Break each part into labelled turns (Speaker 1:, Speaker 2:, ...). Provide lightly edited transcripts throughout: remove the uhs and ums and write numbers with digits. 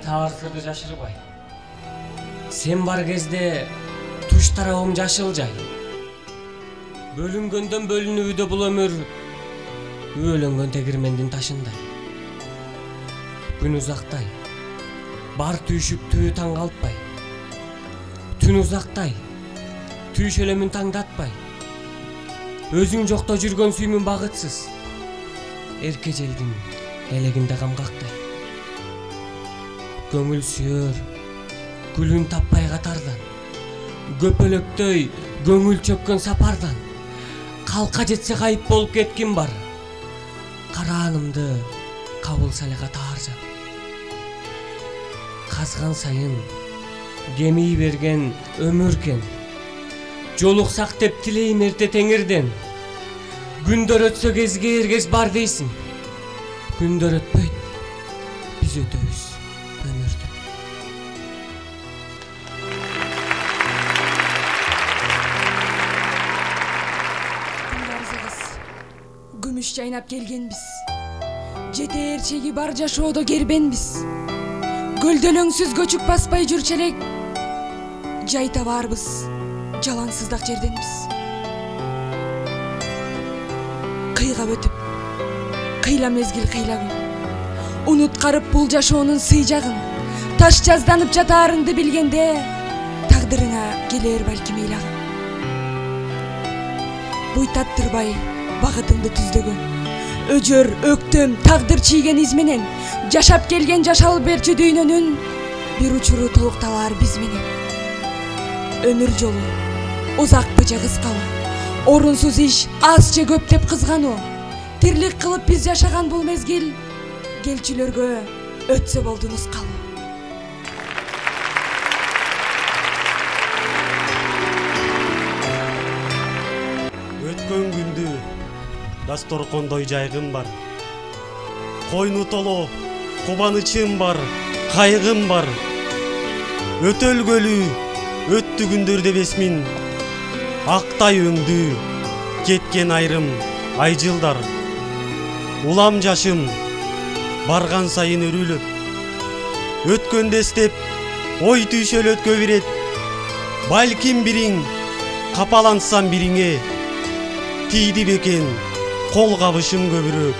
Speaker 1: таар сырды жашырбай. Сен бар кезде туш тарабым жашыл жай. Бөлүнгөндөн бөлүнүүдө бул өмүр өлөнгөн тегирмендин ташындай. Күн узактай, бар түйшүп түйү таң калтпай. Түн узактай, түйүш элемин таңдатпай. Өзүң жокто жүргөн сүймүн багытсыз. Эрке желдин элегинде камгактай. Көңүл сүйөр, гүлүн таппай катардан. Көпөлөктөй көңүл чөккөн сапардан. Калка жетсе кайып болуп кеткин бар. Караанымды кабылса эле катааржан. Казган сайын кемий берген өмүркен. Жолуксак деп тилейм эрте теңирден. Күндөр өтсө кезге эргес бар дейсиң. Күндөр өтпөйт, биз өтөбүз өмүрдү.
Speaker 2: Күмүш жайнап келгенбиз. Жетер чеги бар жашоодо кербенбиз. Көлдөлөңсүз көчүк баспай жүрчү элек жай табарбыз, жалаңсыздак жерденбиз. Кыйгап өтүп, кыйла мезгил кыйла күн. Унуткарып бул жашоонун сый жагын, таш жазданып жатаарыңды билгенде, тагдырыңа келер балким ыйлаган. Буйтаттырбай багытыңды түздөгөн, өжөр, өктөм, тагдыр чийген из менен жашап келген жашалып берчү дүйнөнүн бир учуру толукталар биз менен. Өмүр жолу узакпы же кыскабы, орунсуз иш аз же көп деп кызгануу, тирлик кылып биз жашаган бул мезгил келчүлөргө өтсө болду нускалуу.
Speaker 3: Өткөн күндү дасторкондой жайгым бар. Койну толо кубанычым бар, кайгым бар. Өтөлгөлү өттү күндөр дебесмин. Актай өңдү кеткен айрым айжылдар. Улам жашым барган сайын өрүлөп. Өткөндө эстеп ой түйшөлөткө бирет. Балким бириң капалансам бириңе. Тийди бекен кол кабышым көбүрөөк.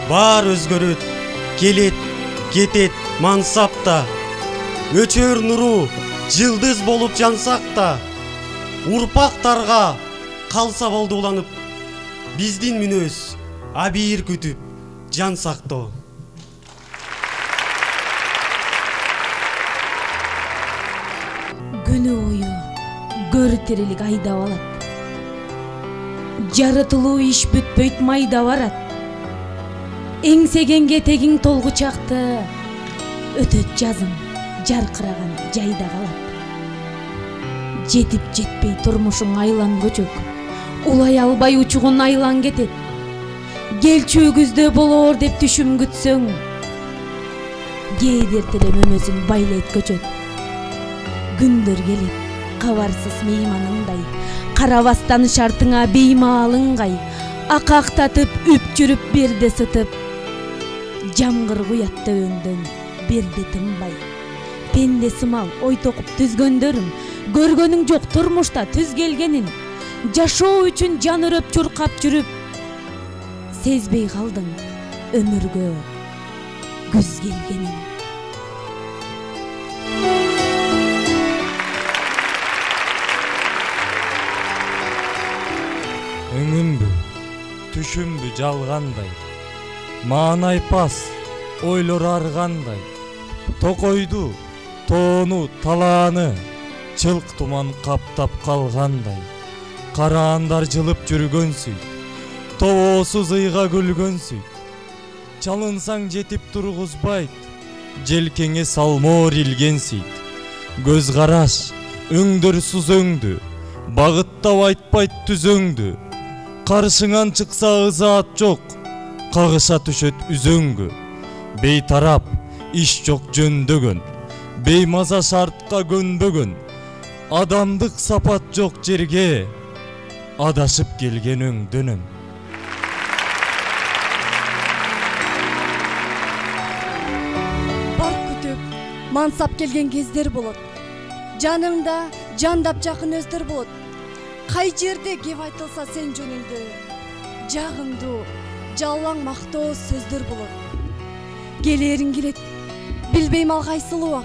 Speaker 3: Бар өзгөрөт, келет, кетет мансап да. Өчөр нуру жылдыз болуп жансак да. Урпактарга калса болду уланып. Биздин мүнөз абийир күтүп жан сактоо.
Speaker 4: Күнү бою көр тирилик айдап алат. Жарытылуу иш бүтпөйт майда барат. Эңсегенге тегиң толгучакты өтөт жазым жаркыраган жайда калат. Жетип жетпей турмушуң айлан көчөк, улай албай учугун айлан кетет. Келчү күздө болоор деп түшүм күтсөң, кээдертеле мөмөсүң байлайт көчөт. Күндөр келет кабарсыз мейманыңдай, карабастан шартыңа беймаалыңгай, акактатып үп жүрүп берде сытып. Жамгыр куят төбөңдөн берде тынбай. Пенде сымал ой токуп түзгөндөрүм, көргөнүң жок турмушта түз келгенин. Жашоо үчүн жан өрөп чуркап жүрүп, сезбей калдың өмүргө күз келгенин.
Speaker 5: Өңүмбү, түшүмбү жалгандай, маанай пас, ойлор аргандай. Токойду, тоону, талааны, чылк туман каптап калгандай. Караандар жылып жүргөнсүйт, тоосуз ыйга күлгөнсүйт. Чалынсаң жетип тургузбайт, желкеңе салмоор илгенсүйт. Көз караш, өңдөр сүзөңдү, багыттап айтпайт түзөңдү. Каршыңан чыкса ызаат жок, кагыша түшөт үзөңгү. Бейтарап, иш жок жөндөгөн, беймаза шартка көнбөгөн. Адамдык сапат жок жерге, адашып келген өңдөнөм.
Speaker 2: Бар күтөп, ансап келген кездер болот. Жаныңда жандап жакын өздөр болот. Кай жерде кеп айтылса сен жөнүңдө жагымдуу, жалаң мактоо сөздөр болот. Келерин келет, билбейм ал кайсылуу.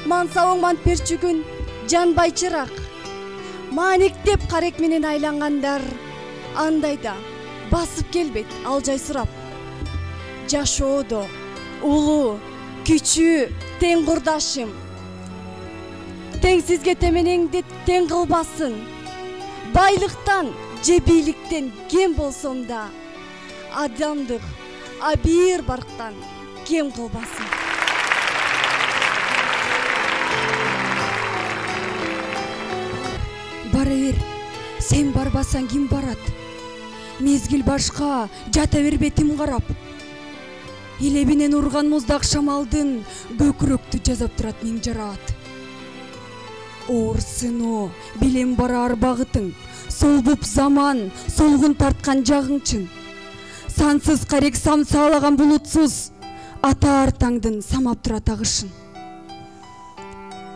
Speaker 2: Мансабың мант перчүгүн, жанбай чырак. Маанектеп карек менен айлангандар, андайда басып келбейт ал жай сурап. Жашоодо улуу, күчүү, тең курдашым. Теңсизге теменеңди тең кылбасын. Байлыктан же бийликтен кем болсом да, адамдык абийир барктан кем кылбасын. Бара бер, сен барбасаң ким барат? Мезгил башка, жата бербетим карап. Илебинен урган муздак шамалдын көкүрөктү жазап турат миң жараат. Оорсыно, билем барар багытың, солбуп заман, солгун тарткан жагыңчын. Сансыз карек самсаалаган булутсуз, атаар таңдын самап турат агышын.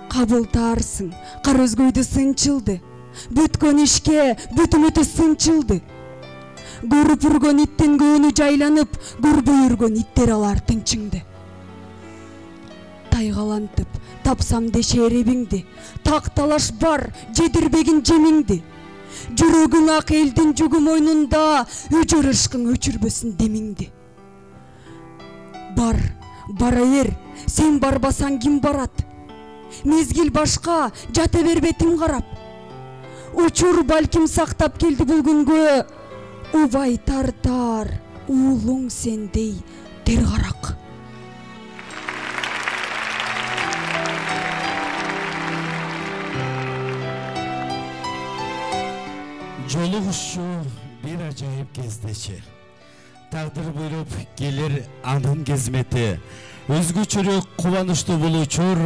Speaker 2: Кабыл таарсың, кар өзгөйдү сынчылды, бүткөн ишке бүтүмөтө сынчылды. Көрүп үргөн иттен көөнү жайланып, көрбөй үргөн иттер алар тынчыңды. Тайгалантып, тапсам дешеребиңди, так талаш бар, жедирбегин жемиңди. Жүрөгүң ак элдин жүгү мойнунда, өчөр ышкың өчүрбөсүн демиңди. Бар, бара бер, сен барбасаң ким барат? Мезгил башка, жата бербетим карап. Учур балким сактап келди бул күнгө, убай тартар, уулуң сендей тер карак.
Speaker 6: Жолугушуу бир ажайып кездечи. Тагдыр буйруп келер анын кезмети. Өзгөчөрөөк кубанычтуу болуучур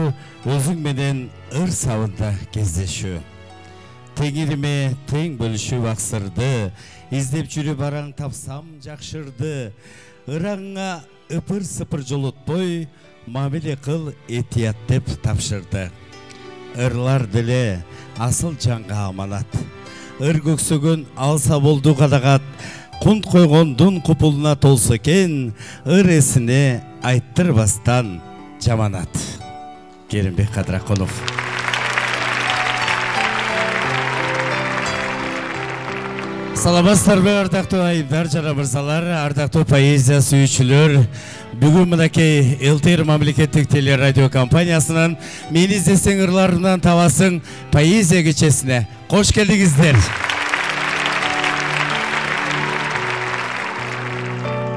Speaker 6: өзүң менен ыр сабында кездешүү. Теңириме тең бөлүшүп аксырды, издеп жүрүп бараң тапсам жакшырды. Ыраңга ыпыр-сыпыр жолотпой, мамиле кыл этият деп тапшырды. Ырлар деле асыл жанга аманат. Ыр көксөгөн алса болду кадагат, кунт койгондун купулуна толсо экен, ыр эсине айттырбастан жаманат. Керимбек Кадракулов. Саламатсыздарбы ардактуу айымдар жана мырзалар, ардактуу поэзия сүйүүчүлөр. Бүгүн мынакей ЛТР мамлекеттик телерадио компаниясынын Мени издесең ырларынан табасың поэзия кечесине кош келдиңиздер.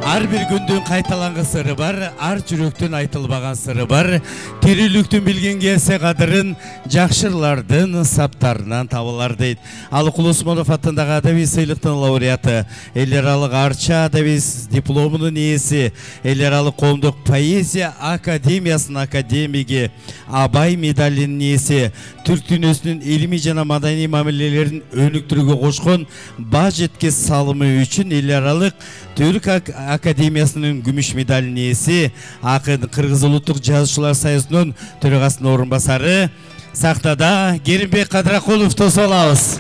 Speaker 6: Ар бир күндүн кайталанган сыры бар, ар жүрөктүн айтылбаган сыры бар. Тирүүлүктүн билген келсе кадырын, жакшырлардын саптарынан табылар дейт. Ал Кулусмонов атындагы адабий сыйлыктын лауреаты, эл аралык Арча адабий дипломунун ээси, эл аралык коомдук поэзия академиясынын академиги, Абай медалинин ээси, түрк дүйнөсүнүн илимий жана маданий мамилелерин өнүктүрүүгө кошкон баа жеткис салымы үчүн эл аралык Түрк академиясынын күмүш медалинин ээси, акын Кыргыз улуттук жазуучулар союзунун төрагасынын орун басары, сахнада Керимбек Кадракулов тосуп алабыз.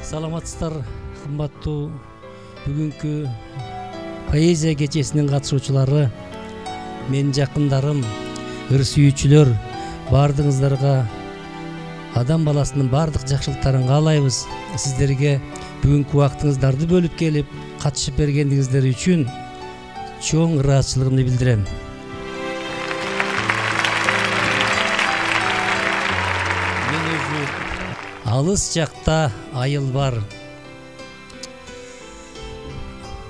Speaker 7: Саламатсыздар, кымбаттуу бүгүнкү поэзия кечесинин катышуучулары, менин жакындарым, ыр сүйүүчүлөр, бардыгыңыздарга адам баласынын бардык жакшылыктарын каалайбыз. Сиздерге бүгүнкү убактыңыздарды бөлүп келип катышып бергендигиңиздер үчүн чоң ыраазычылыгымды билдирем. Мен өзү алыс жакта айыл бар.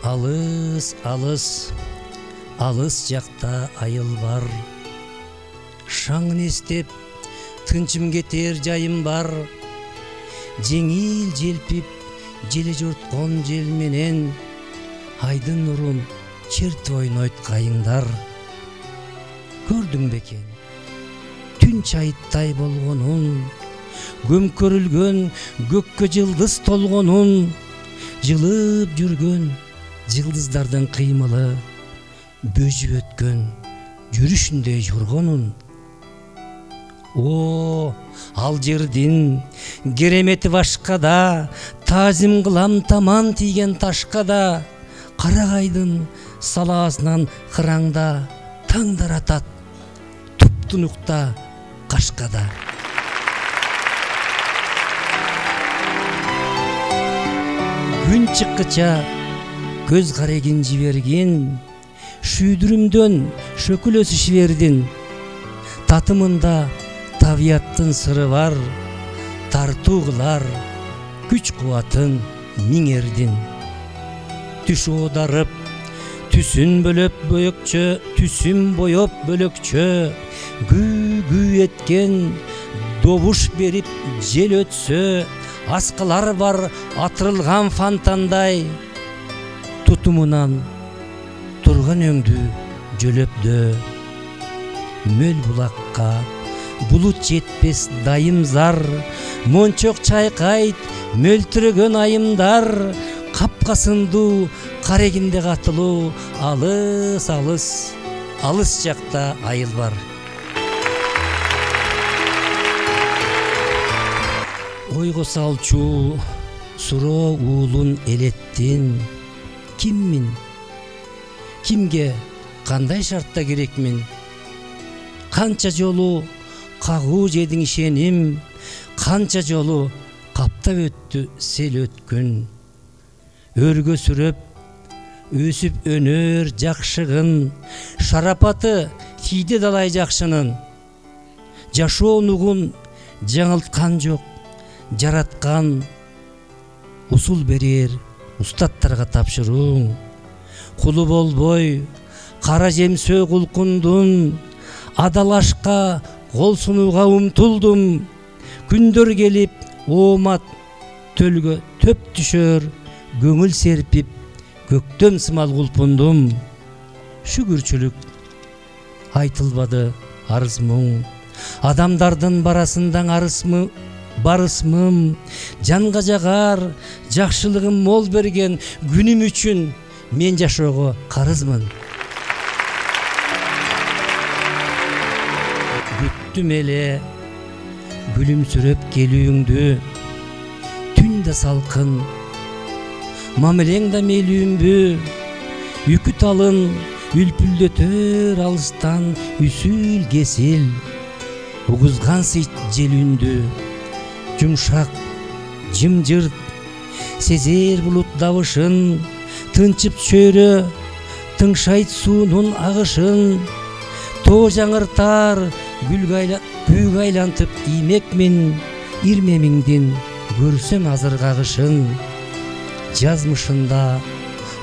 Speaker 7: Алыс, алыс, алыс жакта айыл бар. Шаңын эстеп тынчым кетер жайым бар. Жеңил желпип желе жорткон жел менен айдын нурун чертип ойнойт кайыңдар. Көрдүң бекен түн чайыттай болгонун, көмкөрүлгөн көккө жылдыз толгонун, жылып жүргөн жылдыздардын кыймылы, бөжүп өткөн жүрүшүндөй жоргонун. О, ал жердин керемети башка да, тазим кылам таман тийген ташка да, карагайдын салаасынан кыраңда таңдар атат, туптунукта кашкада. Күн чыккыча көз карегин жиберген, шүйдүрүмдөн шөкүл өсүш бердин. Татымында табияттын сыры бар, тартуу кылар күч кубатын миңердин. Түш оодарып, түсүн бөлөп бөйөкчө, түсүн боёп бөлөкчө, гүү эткен добуш берип жел өтсө, аскалар бар атырылган фонтандай, тутумунан турган өңдү жөлөпдө. Мөл булакка булут жетпес дайым зар, мончок чайкайт мөлтүрөгөн айымдар, капкасындуу карегинде катылуу, алыс алыс алыс жакта айыл бар. Ойго салчу суроо уулун элеттин, киммин, кимге кандай шартта керекмин? Канча жолу кагуу жедиң ишеним, канча жолу каптап өттү сел өткүн. Өргө сүрөп өсүп өнөр жакшыгын, шарапаты тийди далай жакшынын. Жашоо нугун жаңылткан жок, жараткан усул берер устаттарга тапшырууң. Кулу болбой кара жемсөө кулкундун, адалашка кол сунууга умтулдум. Күндөр келип оомат төлгө төп түшөр, көңүл серпип көктөм сымал кулпундум. Шүгүрчүлүк айтылбады арыз мұң, адамдардын барасындан арысмы барысмым, жанга жагар жакшылыгым мол берген күнүм үчүн мен жашоого карызмын. Күттүм эле күлүмсүрөп келүүңдү, түн да салкын, мамилең да мелүүмбү, үкү талын үлпүлдөтөр алыстан үсүл кесил, угузган сыйт жел үндү, жумшак жымжырт сезер булут дабышын, тынчып чөйрө тыңшайт суунун агышын. Тоо жаңыртар күйгө айлантып иймекмин, ирмемиңдин көрсөм азыр кагышын. Жазмышында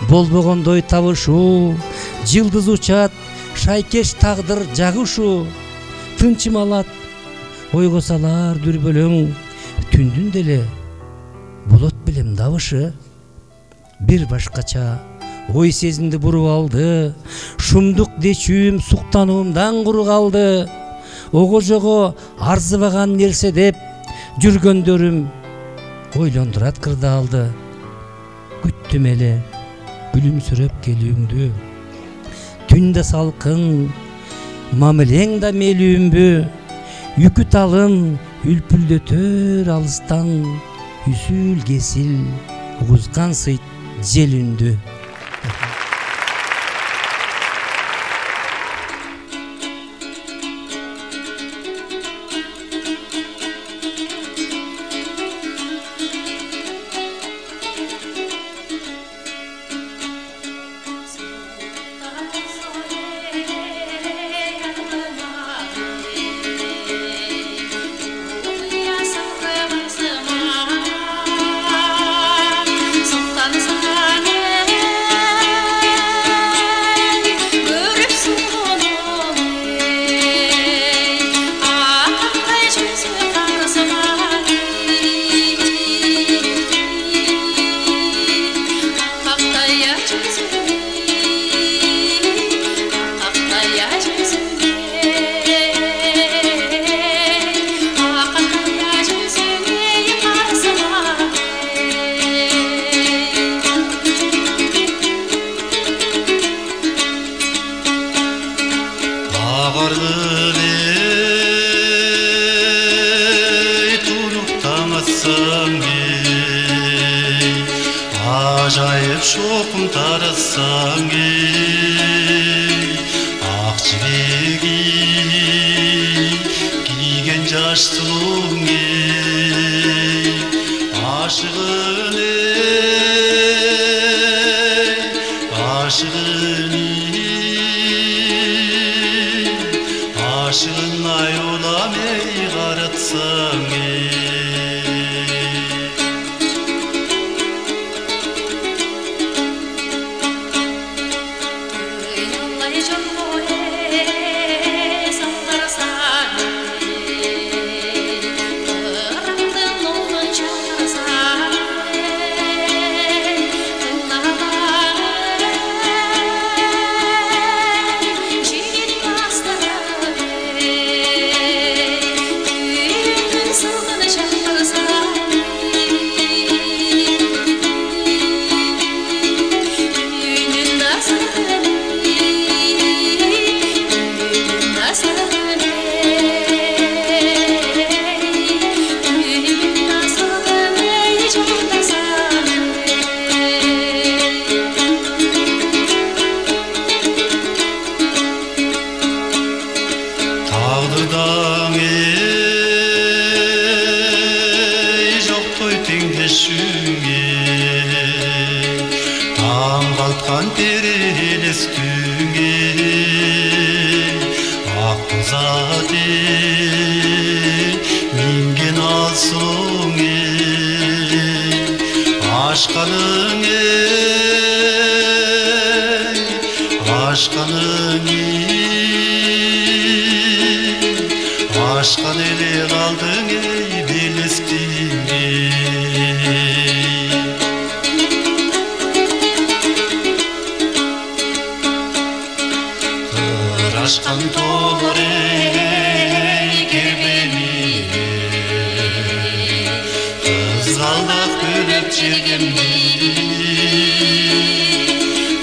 Speaker 7: болбогондой табышуу, жылдыз учат шайкеш тагдыр жагышуу. Тынчым алат ойго салар дүрбөлөң, түндүн деле болот билем дабышы. Бир башкача ой сезимди буруп алды, шумдук дечүүм суктануумдан куру калды. Ого жого арзыбаган нерсе деп жүргөндөрүм ойлондурат кырдаалды. Күттүм эле күлүмсүрөп келүүңдү, түн да салкын, мамилең да мелүүмбү, үкү талын үлпүлдөтөр алыстан үсүл кесил, угузган сыйт жел үндү.
Speaker 8: Sultan баргыл ей туруктамасаң ей ажайып шоқым тарасаң ей ақ жібегі кийген жаш сұлуң ей ашығын ей ашығын ашығын аюлам ей қаратсаң ей Tağdırdan ey жоқ той теңдешің ей таң қалқан терелестің ей ақ бұзат ей минген алсың ей ашқаның ей ашқаның ей ашқан еле қалдың ей белестің ей қыр ашқан толыр ей кербені қызғалдақ бөліп жергенді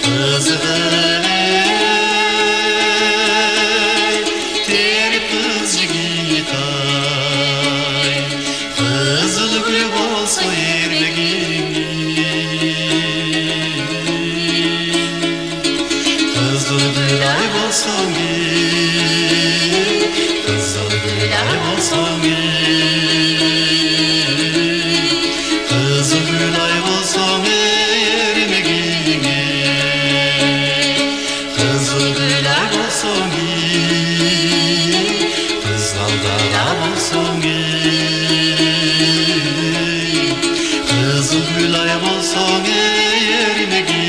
Speaker 8: қызығын ей теріп қыз жігіт-ай қызыл гүл болса ермегің қызыл гүл ай болсаң ей қызыл гүл ай болсаң ей қызыл гүл ай болсаң ей ермегің қызыл гүл ай болсаң ей қызғалдақ болсаң ей қызыл гүл ай болсаң ей ермегің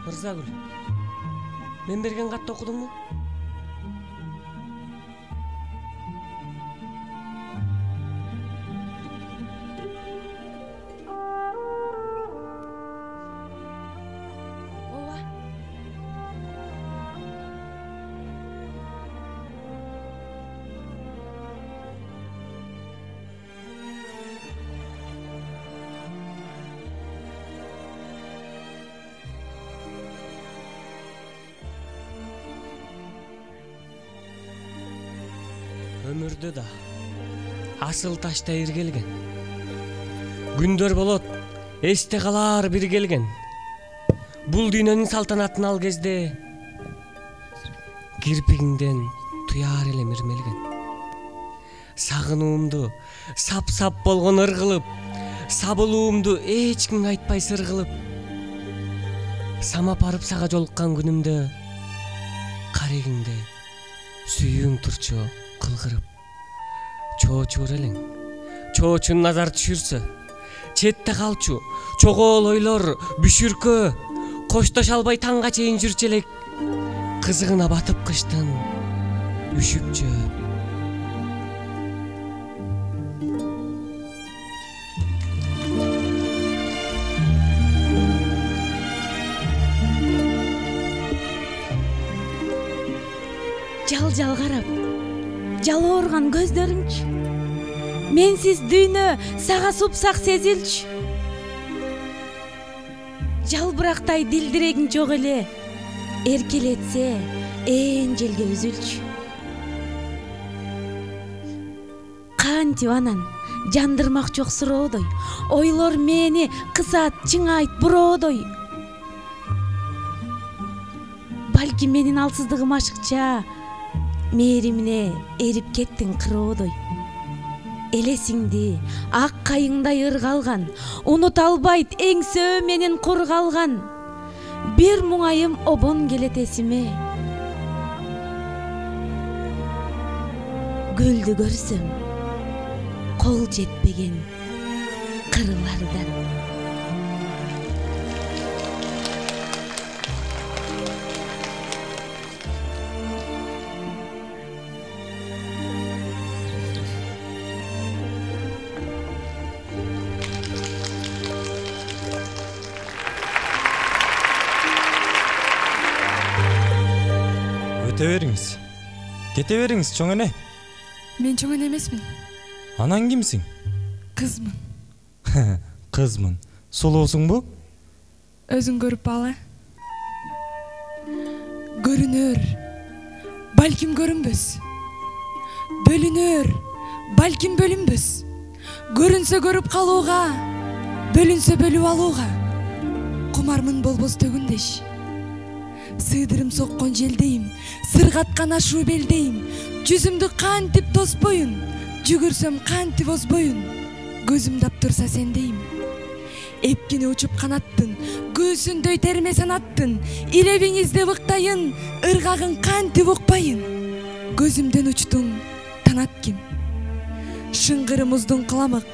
Speaker 1: Мырзагүл, мен берген хатты окудуң му?
Speaker 2: ооба
Speaker 1: Өмүрдө да асыл таштай иргелген. Күндөр болот, эсте калар бир келген. Бул дүйнөнүн салтанатын ал кезде кирпигиңден туяр элем ирмелген. Сагынуумду сап-сап болгон ыргылып, сабылуумду эч кимге айтпай сыргылып, самап барып сага жолуккан күнүмдө карегиңде сүйүүң турчу кылгырып. Чоочур элең, чоочун назар түшүрсө, четте калчу чогол ойлор бүшүркө, коштоша албай таңга чейин жүрчү элек, кызыгына батып кыштын үшүп жөөп.
Speaker 4: жал карап, жал оорган көздөрүңчү. Менсиз дүйнө сага супсак сезилчү. Жалбырактай дилдирегиң жок эле, эркелетсе ээн желге үзүлчү. Кантип анан жандырмак жок суроодой, ойлор мени кысат чыңайт буроодой. Балки менин алсыздыгым ашыкча, мээримине эрип кеттиң кыроодой. Элесиңди ак кайыңдай ыргалган, унута албайт эңсөө менен кургалган. Бир муңайым обон келет эсиме. Гүлдү көрсөм, кол жетпеген кырлардан.
Speaker 5: Өтө бериңиз. Кете бериңиз, чоң эне.
Speaker 2: Мен чоң эне эмесмин.
Speaker 5: Анан кимсиң?
Speaker 2: Кызмын.
Speaker 5: Кызмын. Сулуусуң бу?
Speaker 2: Өзүң көрүп бала. Көрүнөр, балким көрүнбөс. Бөлүнөр, балким бөлүнбөс. Көрүнсө көрүп калууга, бөлүнсө бөлүп алууга. Кумармын болбос төгүндеш. Сыйдырым соккон желдейм, сыргаткан ашуу белдейм. Жүзүмдү кантип тоспоюн, жүгүрсөм кантип озбоюн. Көзүм таптырса сендейм. Эпкине учуп канаттын, күүсүндөй терме санаттын. Илебиң издеп ыктайын, ыргагың кантип укпайын. Көзүмдөн учтуң, танат ким? Шыңгыры муздун кыламык,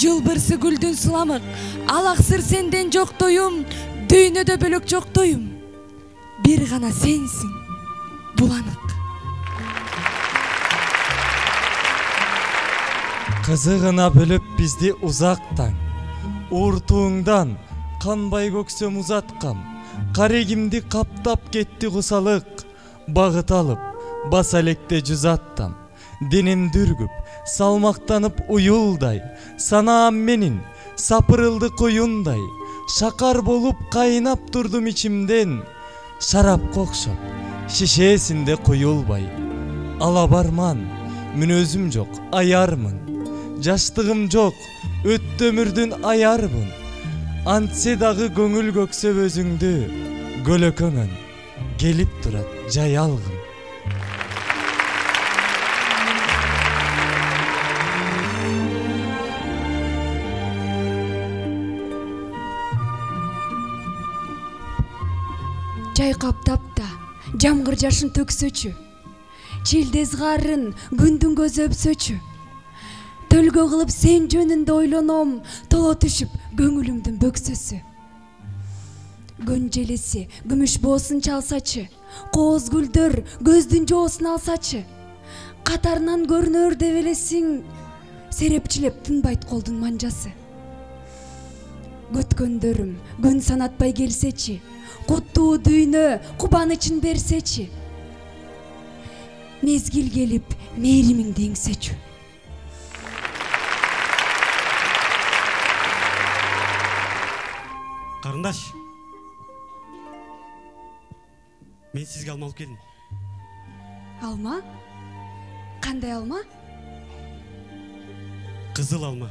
Speaker 2: жылбырсы гүлдүн сыламык. Алаксыр сенден жоктоюм, дүйнөдө бөлөк жоктоюм. Бир гана сенсиң, буланык.
Speaker 5: Кызыгына бөлөп бизди узактан, ууртууңдан канбай көксөм узаткам. Карегимди каптап кетти кусалык, багыт алып, баса электе жүз аттам. Денем дүргүп, салмактанып уюлдай, санаам менин сапырылды коюндай. Шакар болуп кайнап турдум ичимден, шарап кокшоп, шишесинде куюлбай. Ала барман, мүнөзүм жок, аярмын. Жаштыгым жок, өттү өмүрдүн аярмын. Антсе дагы көңүл көксөп өзүңдү, көлөкөңөн келип турат жай алгын.
Speaker 2: Жай каптап да, жамгыр жашын төксөчү. Челдез гарын күндүн көзү өпсөчү. Төлгө кылып сен жөнүндө ойлоном, толо түшүп көңүлүмдүн бөксөсү. Көн желеси күмүш боосун чалсачы, кооз гүлдөр көздүн жоосун алсачы. Катарынан көрүнөр деп элесиң, серепчилеп тынбайт колдун манжасы. Көткөндөрүм күн санатпай келсечи, куттуу дүйнө кубанычын берсечи. Мезгил келип мээримиңди эңсечү.
Speaker 3: Карындаш, мен сизге алма алып келдим.
Speaker 2: Алма? Кандай алма?
Speaker 3: Кызыл алма.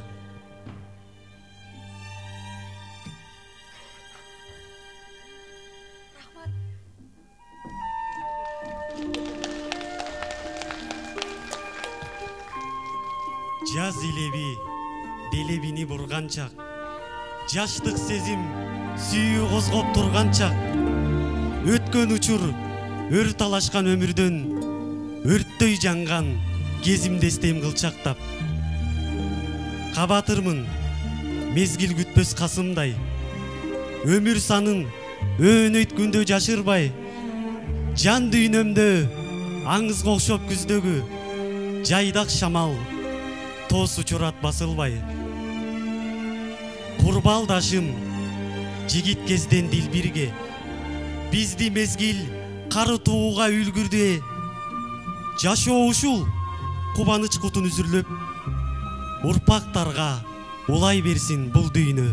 Speaker 3: Жаз илеби, делебини бурганчак, жаштык сезим сүйүү козгоп турганчак, өткөн учур өр талашкан өмүрдөн өрттөй жанган кезимди эстейм кылчактап. Кабатырмын мезгил күтпөс касымдай, өмүр санын өөнөйткүндө жашырбай, жан дүйнөмдө аңызга окшоп күздөгү жайдак шамал тоос учурат басылбай. Курбалдашым жигит кезден дилбирге, бизди мезгил карытууга үлгүрдү. жашоо ушул кубаныч кутун үзүрлөп урпактарга улай берсин бул дүйнө.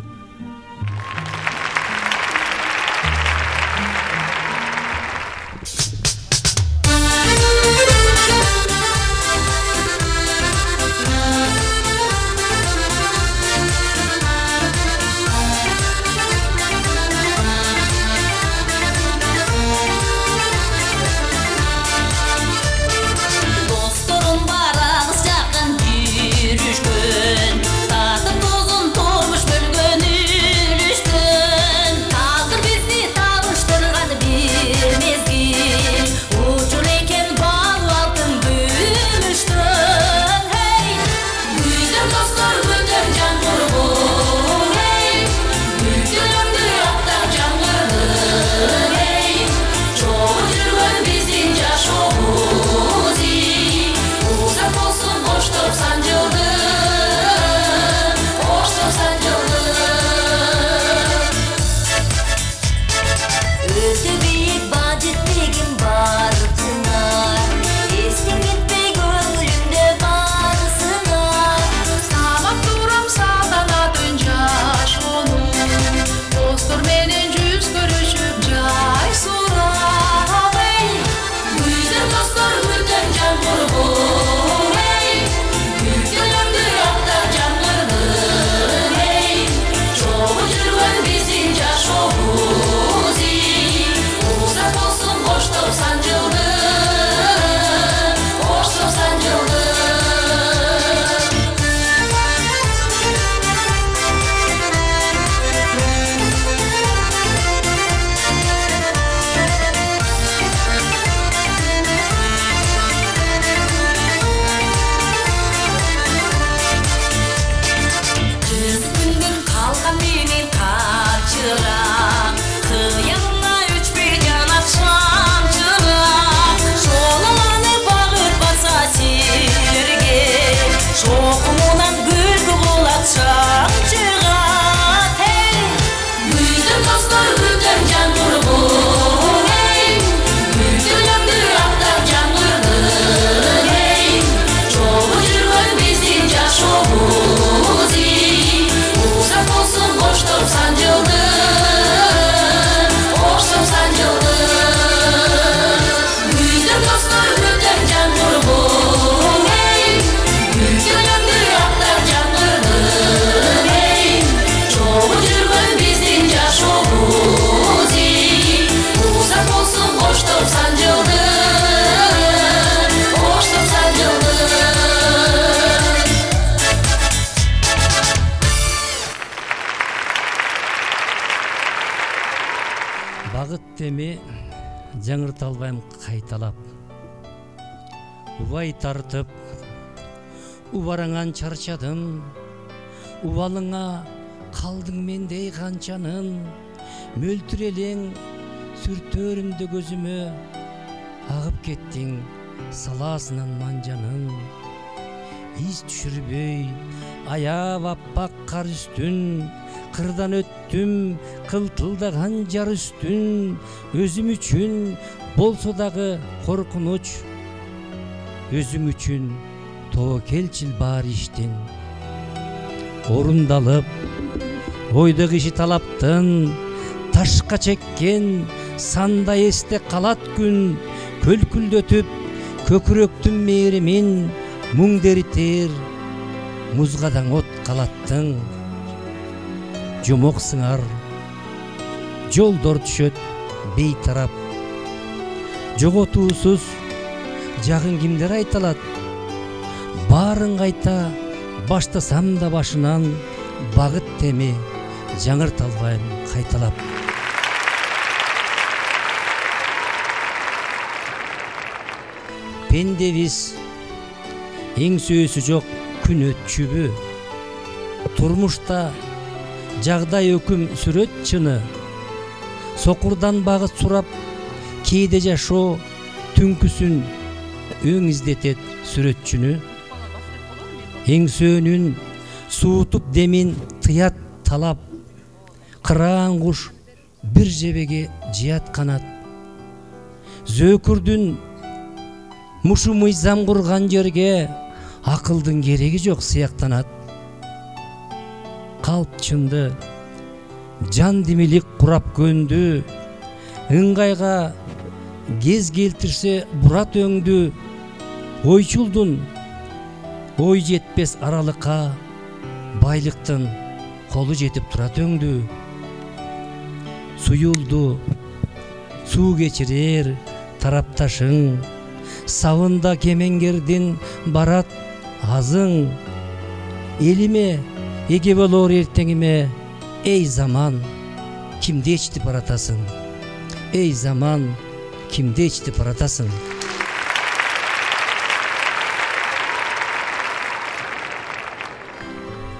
Speaker 7: Теми жаңырталбайм кайталап, убай тартып, убараңан чарчадым, убалыңа калдың мендей канчанын, мөлтүрелең сүртөрүмдө көзүмө, агып кеттиң саласынан манжанын, из түшүрбөй, аяб аппак кар үстүн, кырдан өттүм кылтылдаган жар үстүн, өзүм үчүн болсо дагы коркунуч, өзүң үчүн тобокелчил бар иштин. Орундалып, ойдо киши талаптын, ташка чеккен санда эсте калат күн, көлкүлдөтүп көкүрөктүн мээримин, муң деритер музгадаң от калаттың. Жомок сыңар, жолдор түшөт бейтарап, жоготуусуз жагын кимдер айталат, баарын кайта баштасам да башынан, багыт теми жаңырталбайм кайталап. Пендебиз эң сөзү жок күн өтчүбү, турмушта жагдай өкүм сүрөт чыны, сокурдан багыт сурап, кээде жашоо түнкүсүн өң издетет сүрөтчүнү. Эңсөөнүн суутуп демин тыят талап, кыраан куш бир жебеге жыят канат. Зөөкүрдүн мушу мыйзам курган жерге акылдын кереги жок сыяктанат. Калпчынды жан демилик курап көндү, ыңгайга кез келтирсе бурат өңдү, ойчулдун ой жетпес аралыкка, байлыктын колу жетип турат өңдү. Суюлду суу кечирер тарапташың, сабында кемеңгердин барат азың. Элиме эге болор эртеңиме, эй заман, кимди ичтип баратасың? Эй заман, кимди ичтип баратасың?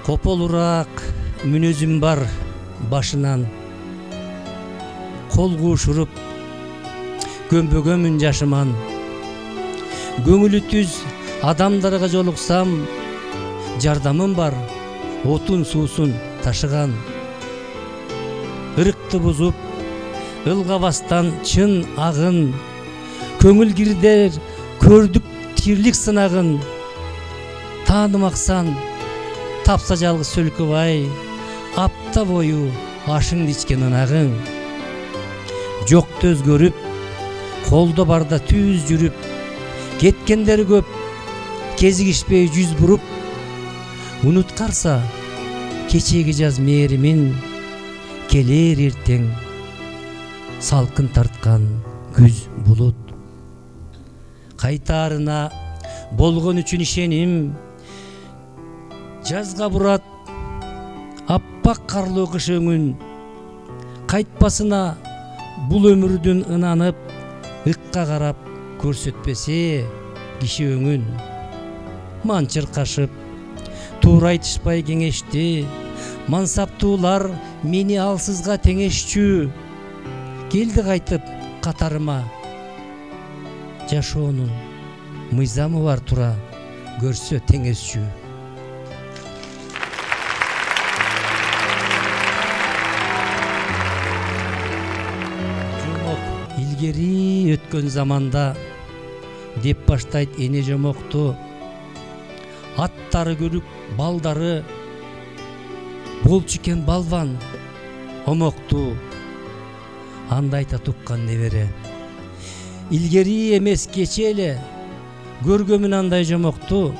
Speaker 7: Кополураак мүнөзүм бар башынан, кол куушуруп көмбөгөмүн жашыман. Көңүлү түз адамдарга жолуксам, жардамым бар отун суусун ташыган. Ырыкты бузуп ылгабастан чын агын, көңүл кирдер көрдүк тирлик сынагын. Таанымаксан тапса жалгыз Сөлкөбай, апта бою ашыңды ичкен ынагың. Жокты өзгөрүп, колдо барда түз жүрүп, кеткендер көп, кезигишпей жүз буруп. Унуткарса кечеги жаз мээримин, келер эртең салкын тарткан күз булут. Кайтаарына болгон үчүн ишеним, жазга бурат аппак карлуу кыш өңүн. Кайтпасына бул өмүрдүн ынанып, ыкка карап көрсөтпесе киши өңүн. Манчыр кашып туура айтышпай кеңешти, мансаптуулар мени алсызга теңешчү. Келди кайтып катарыма, жашоонун мыйзамы бар тура, көрсө теңесчү. Илгери өткөн заманда деп баштайт эне жомокту. Аттары көрүк, балдары болчу экен балбан, омокту. Андайта туккан небере. Илгери эмес кече эле көргөмүн андай жомокту.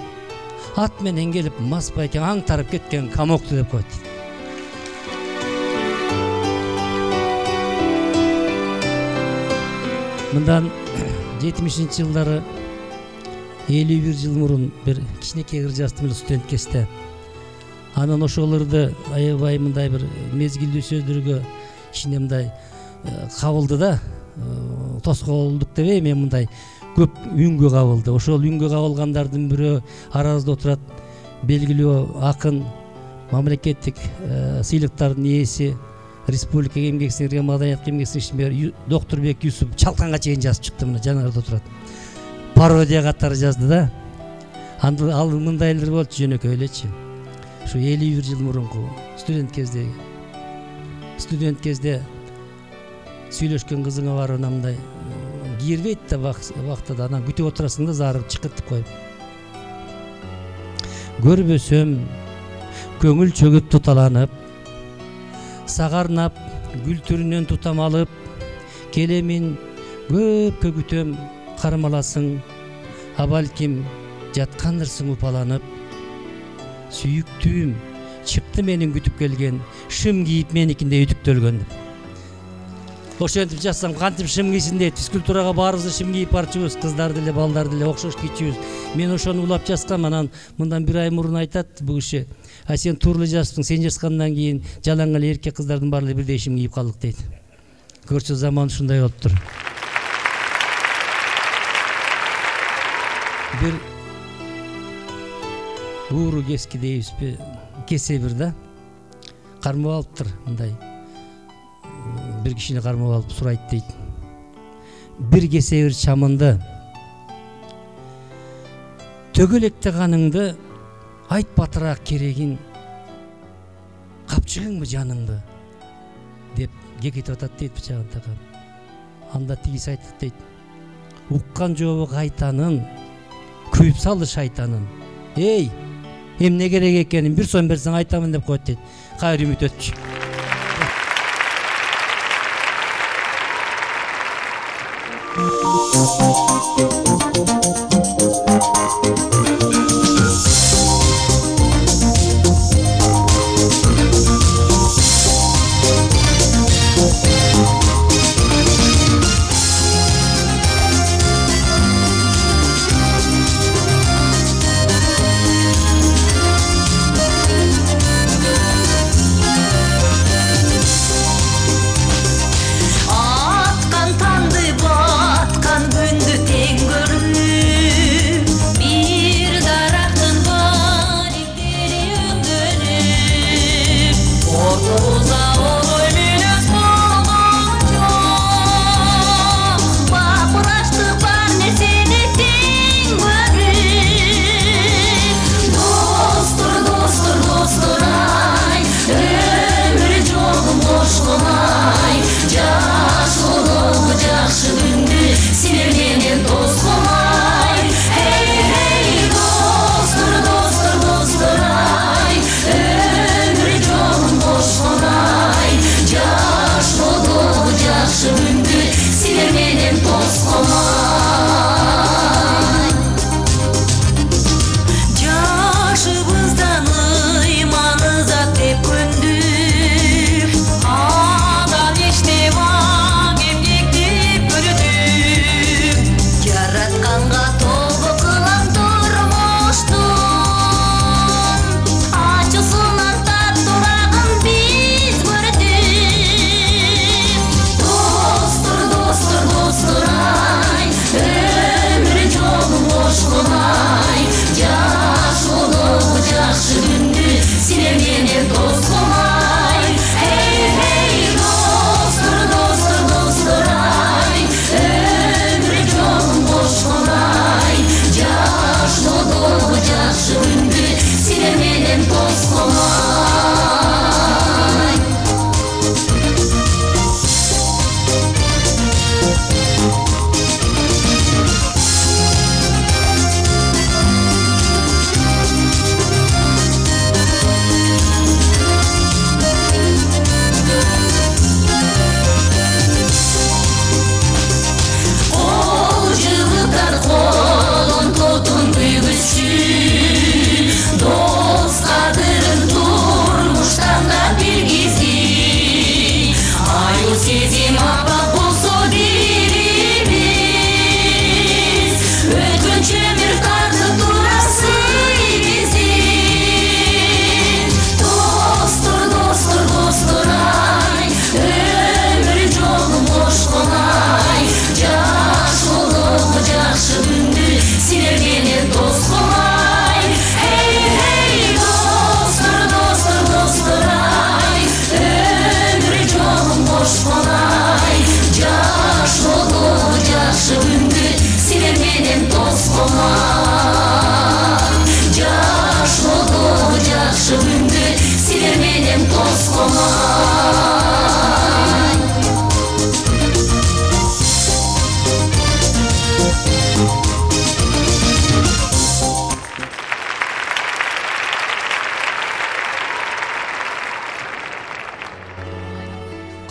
Speaker 7: Ат менен келип маспай экен, аңтарып кеткен камокту деп коет. Мындан 70-жылдары 51 жыл мурун бир кичинекей кыр жастым эле студент кезде. Анан ошолорду аябай мындай бир мезгилдүү сөздөргө кичине мындай кабылды да, тоскоолдук дебейм, мен мындай көп үнгө кабылды. Ошол үнгө кабылгандардын бирөө арабызда отурат, белгилүү акын, мамлекеттик сыйлыктардын ээси, Республика эмгек сиңирген маданият эмгек сиңирген Доктурбек Юсуп чалканга чейин жазып чыкты, мына жанагында отурат. Пародия катары жазды да. Ал мындай элдер болчу, жөнөкөй элечи. Ушу 51 жыл мурунку студент кезде сүйлөшкөн кызыңа барып анандай кийирбейт да вактада, анан күтүп отурасың да, зарыгып чыкыт деп коюп. Көрбөсөм көңүл чөгүп туталанып, сагарнап гүл түрүнөн тутам алып, келемин көпкө күтөм кармаласың, а балким жаткандырсың упаланып. Сүйүктүүм чыкты менин күтүп келген, шым кийип меникинде үтүктөлгөн. Ошентип жазсам кантип шым кийсин дейт. Физкультурага баарыбыз шым кийип барчубуз, кыздар деле, балдар деле окшош кийчүбүз. Мен ошону улап жазгам, анан мындан бир ай мурун айтат бул киши: "А сен турлы жазыпсың, сен жазгандан кийин жалаң эле эркек кыздардын баары бирдей шым кийип калдык" дейт. Көрсө заман ушундай болуптур. Бир ууру кески дейбизби, кесе бир да кармап алыптыр, мындай бир кишини кармап алып сурайт дейт. Бир кесе бир чамынды, төгөлекте каныңды, айт батыраак керегин, капчыгыңбы жаныңды деп кекетип атат дейт бычагын такап. Анда тигиси айтат дейт: уккан жобу кайтанын, күйүп салды шайтанын. Эй, эмне керек экенин бир сом берсең айтамын деп коет дейт. Кайыр үмүт өтчү.
Speaker 9: Атқан танды батқан күнді тең көріп, бір дарақтың баректері өңгөріп, ортамызда орой мелес болған жоқ, бапыраштық бар нәрсені тең көріп. Достыр, достыр, достыр ай, өмір жолым бош қылмай, жашылығы жақшы күнді силер менен дос қылмай. Эй, достыр, достыр, достыр ай, өмір жолым бош қылмай, жашылығы жақшы күнді силер менен дос қылмай. Жашыбыздан ыйманы зат деп көндүк, адам иште маң эмгектеп көрүтүп, жаратканга тобо кылам турмуштун, ачуусунан таттурагын биз көрдүк. Достур, достур, достур ай, өмүр жолун бош кылмай, жашылығы жақшы күнді силер менен дос кылмай. Эй, достур, достур, достур ай, өмүр жолун бош кылмай, жашылығы жақшы күнді силер менен дос кылмай. Қол жыбыктар қолын тотун күйгүзчү, дос кадырын турмуштан да билгизди. Аю сезим апат болсо бирибиз, өткөнчө өмүр тартып турасый бизи. Достур, достур, достур ай, өмүр жолун бош кылмай, жашылығы жақшы күнді силер менен дос кылмай. Эй, достур, достур, достур ай, өмүр жолун бош кылмай, жашылығы жақшы күнді силер менен дос кылмай. Жашылығы жақшы күнді силер менен дос кылмай.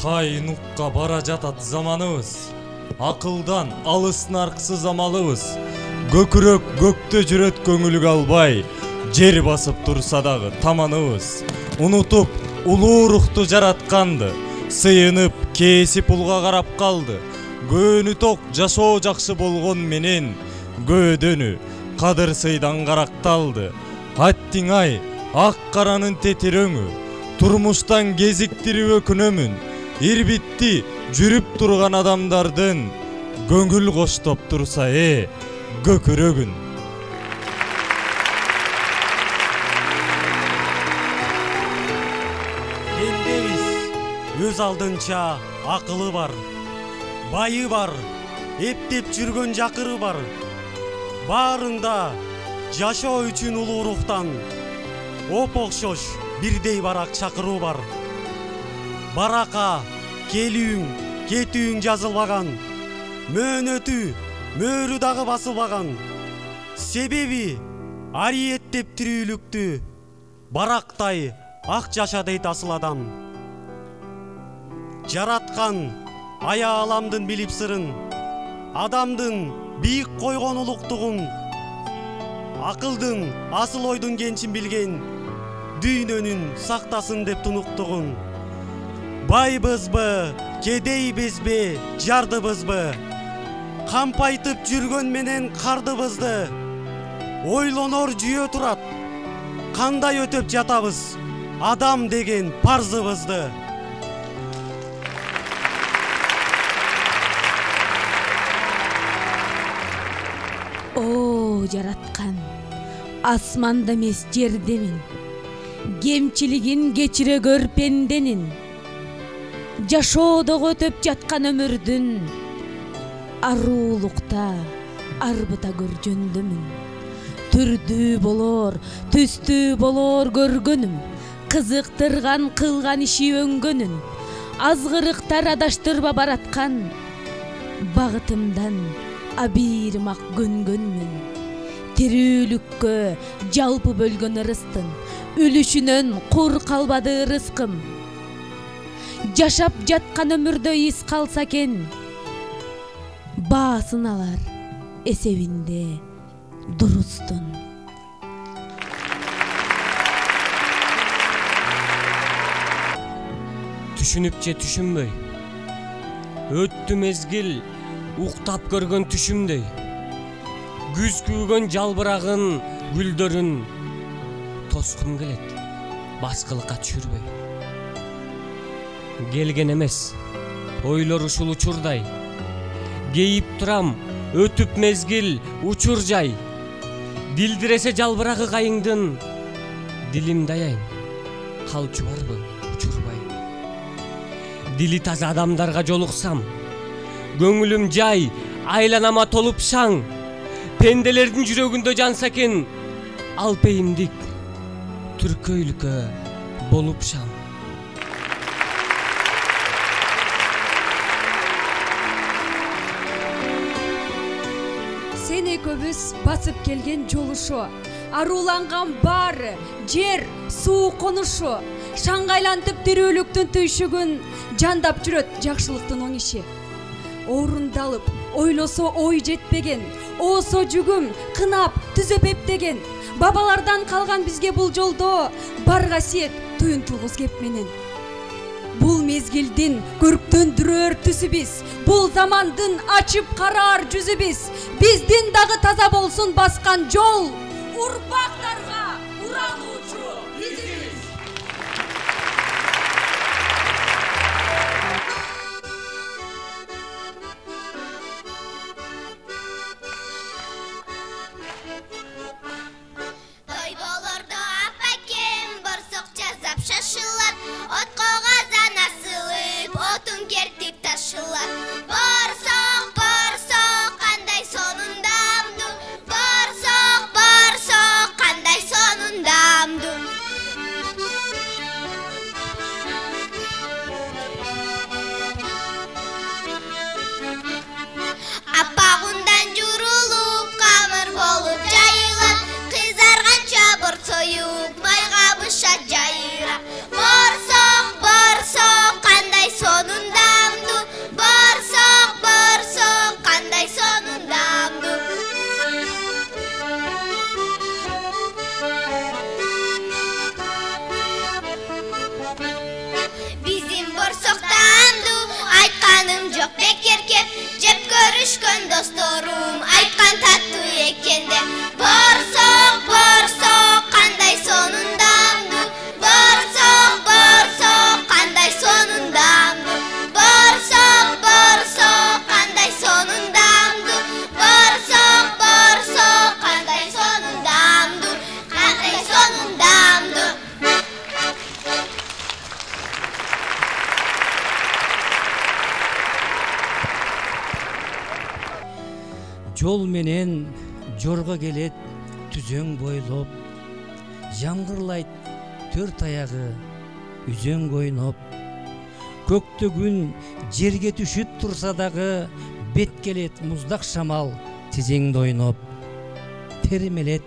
Speaker 5: Кайнукка бара жатат заманыбыз, акылдан алыс нарксыз амалыбыз. Көкүрөк көктө жүрөт көңүлгө албай, жер басып турса дагы таманыбыз. Унутуп улуу рухту жаратканды, сыйынып кээси пулга карап калды. Көөнү ток жашоо жакшы болгон менен, көөдөнү кадыр сыйдан каракталды. Аттиң ай, ак каранын тетирөңү, турмуштан кезиктирип өкүнөмүн. Ирбитти жүрүп турган адамдардын көңүл коштоп турса көкүрөгүн.
Speaker 3: Эндебиз өз алдынча акылы бар, байы бар, эптеп жүргөн жакыры бар. Баарында жашоо үчүн улуу рухтан оп окшош бирдей барак чакыруу бар. Баракка келүүң, кетүүң жазылбаган, мөөнөтү мөөрү дагы басылбаган. Себеби ариеттеп тирүүлүктү барактай ак жаша дейт асыл адам. Жараткан ая аламдын билип сырын, адамдын бийик койгон улуктугун, акылдын асыл ойдун кенчин билген, дүйнөнүн сактасын деп тунуктугун. Байбызбы, кедейбизби, жардыбызбы, кампайтып жүргөн менен кардыбызды ойлонор жүйө турат. Кандай өтөп жатабыз адам деген парзыбызды.
Speaker 4: О, жараткан, асманда эмес жердемин. Кемчилигин кечире көр пенденин. Жашоодогу өтөп жаткан өмүрдүн аруулукта арбыта көргөндөмүн. Түрдүү болор, түстүү болор көргөнүм. Кызыктырган кылган иши өңгөнүн. Азгырыктар адаштырба бараткан. Багытымдан абийирмак көнгөнмүн. Тирүүлүккө жалпы бөлгөн ырыстын үлүшүнөн кур калбады ырыскым. Жашап жаткан өмүрдө из калса экен, баасын алар эсебинде дурустун.
Speaker 1: Түшүнүп же түшүнбөй, өттү мезгил уктап көргөн түшүмдөй. Күз күйгөн жалбырагын, гүлдөрүн тоскум келет, баскылыкка түшүрбөй. Келген эмес, ойлор ушул учурдай. Кейип турам, өтүп мезгил учур жай. Дилдиресе жалбырагы кайыңдын, дилимди аяйм, калчу барбы учурбай. Дили таза адамдарга жолуксам, көңүлүм жай, айланама толуп шаң. Пенделердин жүрөгүндө жанса экен, алпейимдик түркөйлүккө болуп шаң.
Speaker 2: Сен экөөбүз басып келген жолушу, аруланган баары, жер, суу конушу, шаңгайлантып тирүүлүктүн түйшүгүн, жандап жүрөт жакшылыктын оң иши. Орундалып, ойлосо ой жетпеген, оосо жүгүм, кынап, түзөп эптеген. Бабалардан калган бизге бул жолдо бар касиет туюнтулгуз кеп менен. Бул мезгилдин көрктөндүрөр түсү биз, бул замандын ачып караар жүзү биз. Биздин дагы таза болсун баскан жол, урпактарга уралуучу изибиз.
Speaker 10: Тойболордо апакем борсок жазап шашылар, отко казан асылып, отун кертип ташылар. Борсок, борсок, кандай сонундамду, борсок, борсок, кандай сонундамду. Апагундан журулуп, камыр болуп жайылат, кызарганча борсоюп, майга бышат жайырап. Борсок, борсок, кандай сонундамду, борсок, борсок, кандай сонундамду. Bizim борсоктамду айтканым жок бекер кеп, жеп көрүшкөн достоrum айткан таттуу экен деп. Борсок, борсок, кандай сонундамду, борсок, борсок, кандай сонундамду, борсок, борсок, кандай сонундамду, борсок, борсок, кандай сонундамду, кандай сонундамду.
Speaker 7: Жол менен жорго келет түзөң бойлоп, жаңгырлайт төрт аягы үзөң ойноп. Көктө күн жерге түшүп турса дагы, бет келет муздак шамал тизеңде ойноп. Теримелет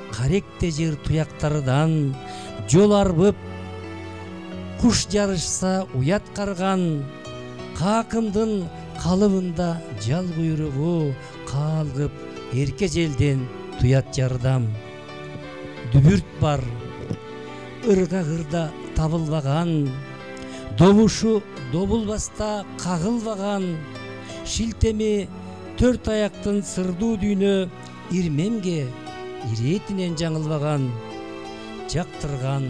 Speaker 7: каректе жер туяктардан жол арбып, куш жарышса уят карган, какымдын калыбында жал куйругу калгып эрке желден туят жардам. Дүбүрт бар ырга-кырда табылбаган, добушу добулбаста кагылбаган, шилтеми төрт аяктын сырдуу дүйнө ирмемге иретинен жаңылбаган, жактырган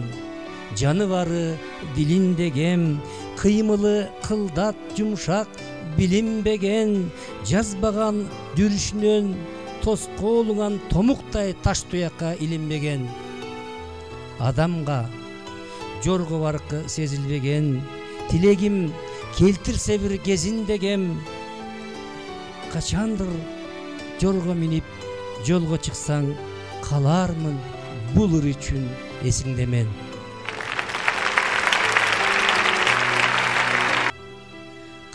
Speaker 7: жаны бары дилинде кем, кыймылы кылдат жумшак билинбеген, жазбаган жүрүшүнөн тоскоолуңан томуктай таш туякка илинбеген, адамга жорго баркы сезилбеген, тилегим келтирсе бир кезиндегем, качандыр жорго минип жолго чыксаң калармын бул ыр үчүн эсиңде мен.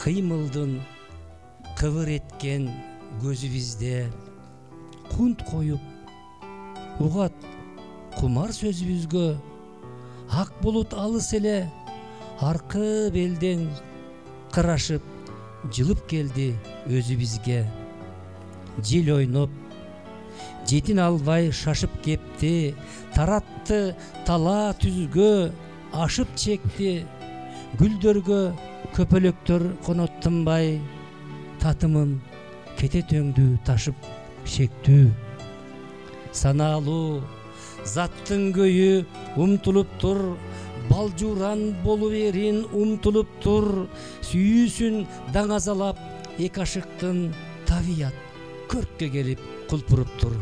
Speaker 7: Кыймылдын кыбыр эткен көзүбүздө кунт коюп угат кумар сөзүбүзгө, ак булут алыс эле аркы белден кырашып жылып келди өзүбүзгө. Жел ойноп жетин албай шашып кепти, таратты тала түзгө ашып чекти, гүлдөргө көпөлөктөр конот тынбай, татымын кете төңдү ташып шектүү. Санаалуу заттын көйү умтулуп тур, балжуран болу берин умтулуп тур, сүйүүсүн даңазалап эки ашыктын табият көрккө келип кулпуруп тур.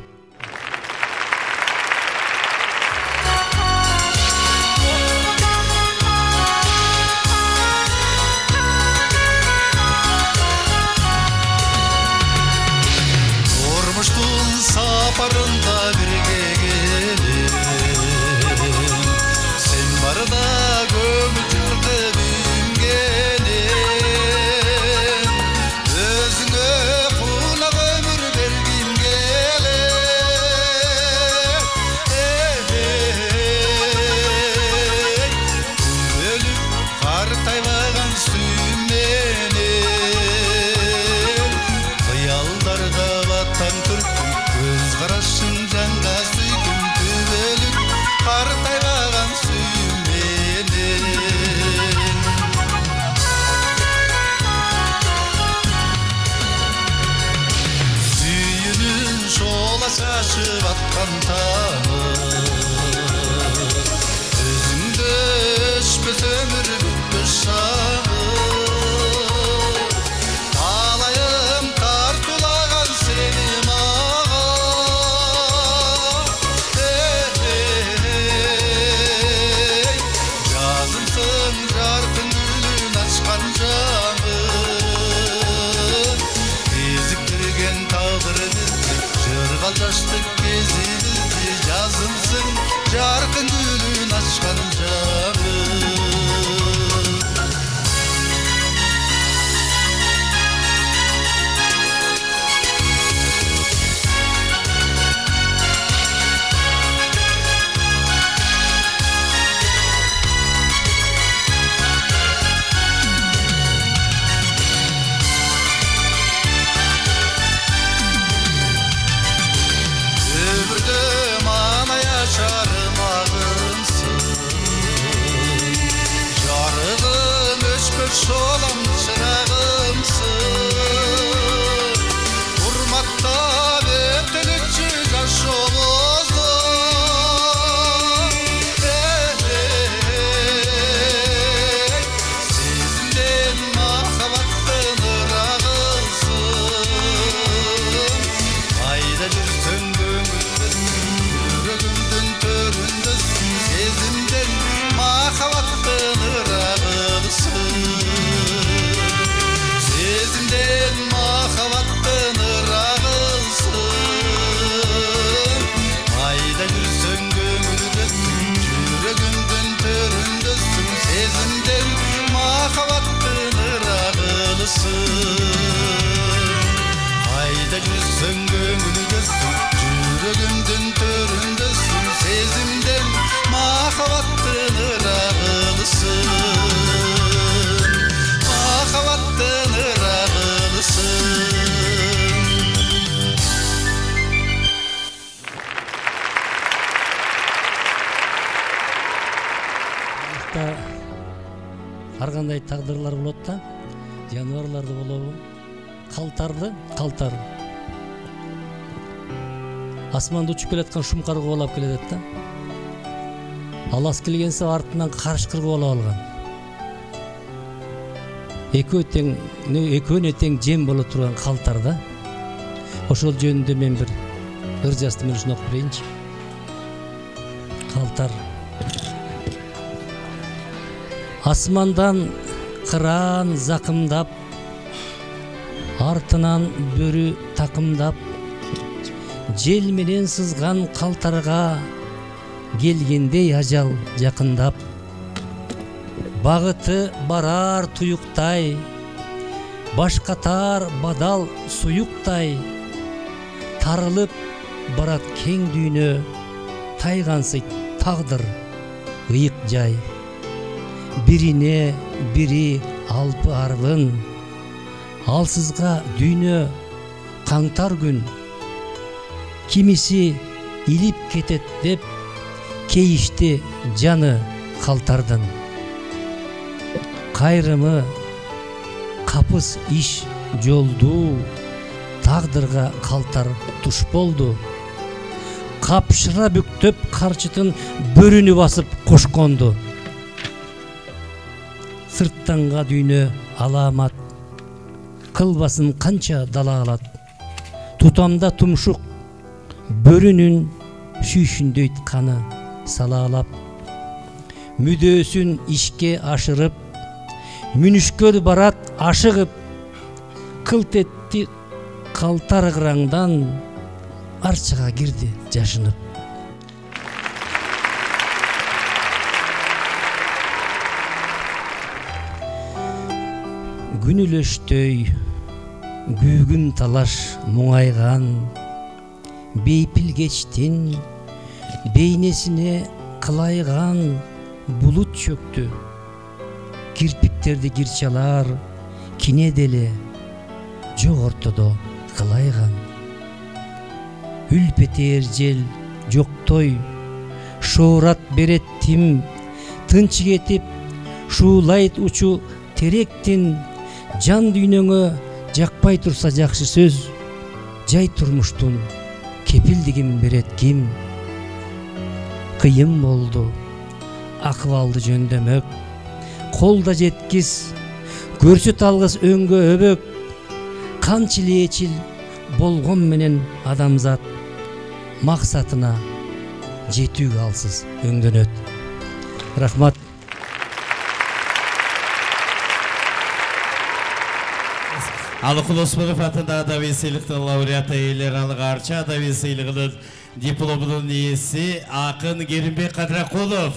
Speaker 8: Турмуштун сапарында бирге келем, сен барда көңүл жүрдүм келем, өзүңө кунак өмүр бергим келем. Күнөлүп картайбаган сүйүм менен, кыялдарга баттан түрттүм, көз карашың жанга сүйдүм, күнөлүп картайбаган сүйүм менен. Сүйүүнүн шола чачып аткан таңы, өзүңдө өчпөс өмүр бүткөс шаңы, талайым тартуулаган сени мага. Жазымсың жаркын гүлүн ачкан жаңы, кезиктирген тағдыр бизди, жыргал жаштык кезибизди,
Speaker 7: Хаятта ар кандай тагдырлар болот да, жаныбарларды болобу, калтар асманда учуп келаткан шумкар кубалап келет да. Алас келгенсе артынан карышкыр кубалап алган. Экөөнө тең жем боло турган калтар да. Ошол жөнүндө мен бир ыр жазды мен ушуну окуп берейинчи. Калтар. Асмандан кыран закымдап, артынан бөрү такымдап, жел менен сызган калтарга келгендей ажал жакындап, багыты барар туюктай, баш катар бадал суюктай, тарылып барат кең дүйнө, тайгансый тагдыр ыйык жай. Бирине бири алпы арбын, алсызга дүйнө каңтар күн, кимиси илип кетет деп кейишти жаны калтардын. Кайрымы капыс иш жолду, тагдырга калтар туш болду. Капшыра бүктөп карчытын бөрүнү басып кошконду. Сырттанга дүйнө аламат, кылбасын канча далаалат. Тутамда тумшук бөрүнүн сүйшүндөйт каны салаалап. Мүдөөсүн ишке ашырып, мүнүшкөр барат ашыгып, кылт этти калтар ыраңдан, арчага кирди жашынып. Күнүлөштөй күүгүм талаш муңайган, бейпил кечтин бейнесине кылайган булут чөктү. Кирпиктерди кирчалар кине деле жок ортодо кылайган. Үлпетер жел жоктой шоорат берет тим, тынчы кетип шуулайт учу теректин. Жан дүйнөңө жакпай турса жакшы сөз, жай турмуштун кепилдигин берет ким? Кыйын болду акыбалды жөндөмөк, колда жеткиз көрсөт алгыс өңгө өбөк. Канча лечил болгон менен адамзат, максатына жетүүгө алсыз өңдөнөт. Рахмат.
Speaker 6: Алыкул Осмонов атындагы Адаби сыйлыктын лауреаты Элер Алык Арча Адаби сыйлыгынын дипломунун ээси акын Керимбек Кадракулов.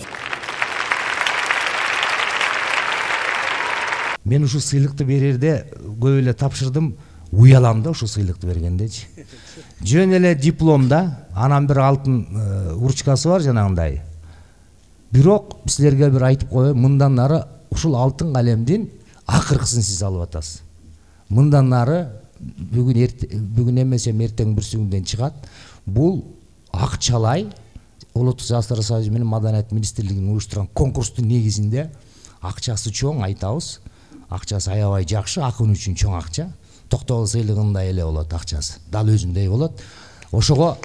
Speaker 11: Мен ушу сыйлыкты берерде көп эле тапшырдым, уялам да ушу сыйлыкты бергендечи. Жөн эле дипломда анан бир алтын урчкасы бар жанагындай. Бирок силерге бир айтып коеюн, мындан нары ушул алтын калемдин акыркысын сиз алып атасыз. Мындан нары бүгүн эмесе эртең бүрсүңдөн чыгат. Бул акчалай Улуттук Жаштар союзу менен Маданият министрлигинин уюштурган конкурстун негизинде акчасы чоң, айтабыз. Акчасы аябай жакшы, акын үчүн чоң акча. Токтогул сыйлыгындай эле болот акчасы. Дал өзүндөй болот. Ошого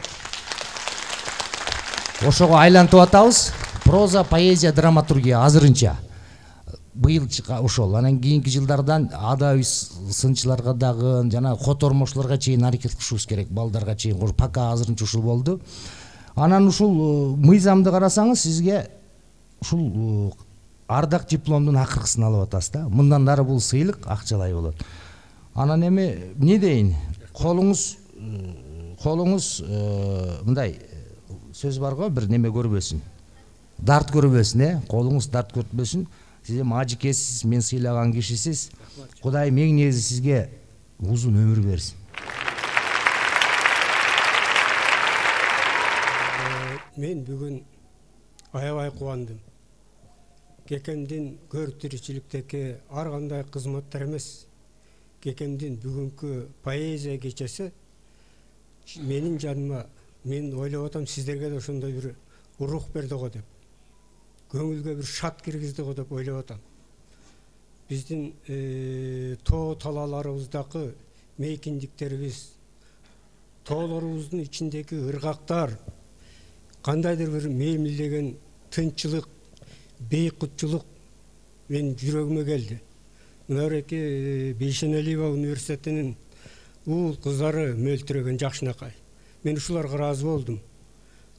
Speaker 11: айлантып атабыз. Проза, поэзия, драматургия азырынча. Быйыл ошол. Анан кийинки жылдардан адаби сынчыларга дагы, жана котормошуларга чейин аракет кылышыбыз керек. Балдарга чейин пока азырынча ушул болду. Анан ушул мыйзамды карасаңыз, сизге ушул ардак дипломдун акыркысын алып атасыз да. Мындан нары бул сыйлык акчалай болот. Анан эми эмне дейин? Колуңуз мындай сөз бар го, бир неме көрбөсүн. Дарт көрбөсүн, колуңуз дарт көрбөсүн. Сиз мажикесиз, мен сыйлаган кишисиз. Кудай меңнези сизге узун өмүр берсин.
Speaker 12: Мен бүгүн аябай кубандым. Кекемдин көр тиричиликтеги ар кандай кызматтар эмес. Кекемдин бүгүнкү поэзия кечеси менин жаныма, мен ойлоп атам, сиздерге да ошондой бир рух берди го деп. көңүлгө бир шат киргизди го деп ойлоп атам. Биздин тоо талааларыбыздагы мейкиндиктерибиз, тоолорубуздун ичиндеги ыргактар кандайдыр бир мемилдеген тынччылык, бейкутчулук менин жүрөгүмө келди. Мынабеки Бейшеналиева университетинин уул кыздары мөлтүрөгөн жакшынакай. Мен ушуларга ыраазы болдум.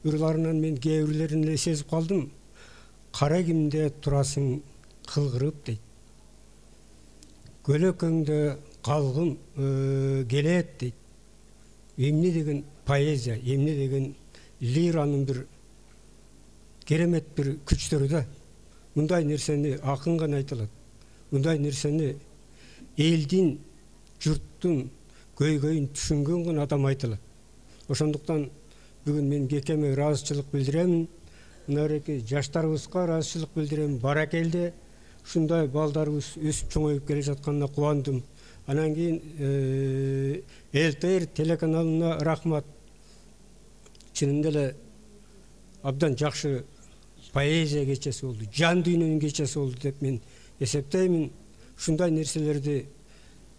Speaker 12: Ырларынан мен кээ бирлерин эле сезип калдым. Кара кимде турасың кылгырып дейт. Көлөкөңдө калгым келет дейт. Эмне деген поэзия, эмне деген лиранын бир керемет бир күчтөрү да. Мындай нерсени акын гана айта алат. Мындай нерсени элдин, журттун көйгөйүн түшүнгөн гана адам айта алат. Ошондуктан бүгүн мен Кекеме ыраазычылык билдирем. Мынабеки жаштарыбызга ыраазычылык билдирем. Баракелде ушундай балдарыбыз өсүп чоңоюп келе жатканына кубандым. Анан кийин ЛТР телеканалына рахмат. Чынында эле абдан жакшы поэзия кечеси болду, жан дүйнөнүн кечеси болду деп мен эсептеймин. Ушундай нерселерди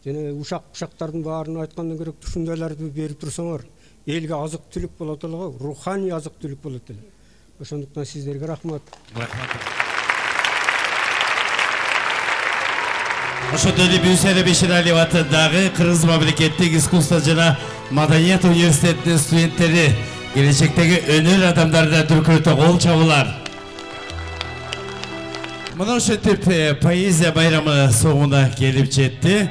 Speaker 12: жана ушактардын баарына айткандан көрөк ушундайларды берип турсаңар, элге азык түлүк болот эле, руханий азык түлүк болот эле. Ошондуктан сиздерге рахмат.
Speaker 6: Ошондой эле Бүйсенов Бейшеналиева атындагы Кыргыз мамлекеттик искусство жана маданият университетинин студенттери келечектеги өнөр адамдарына дүркүрөтө кол чабуулар. Мына ошентип поэзия байрамы соңуна келип жетти.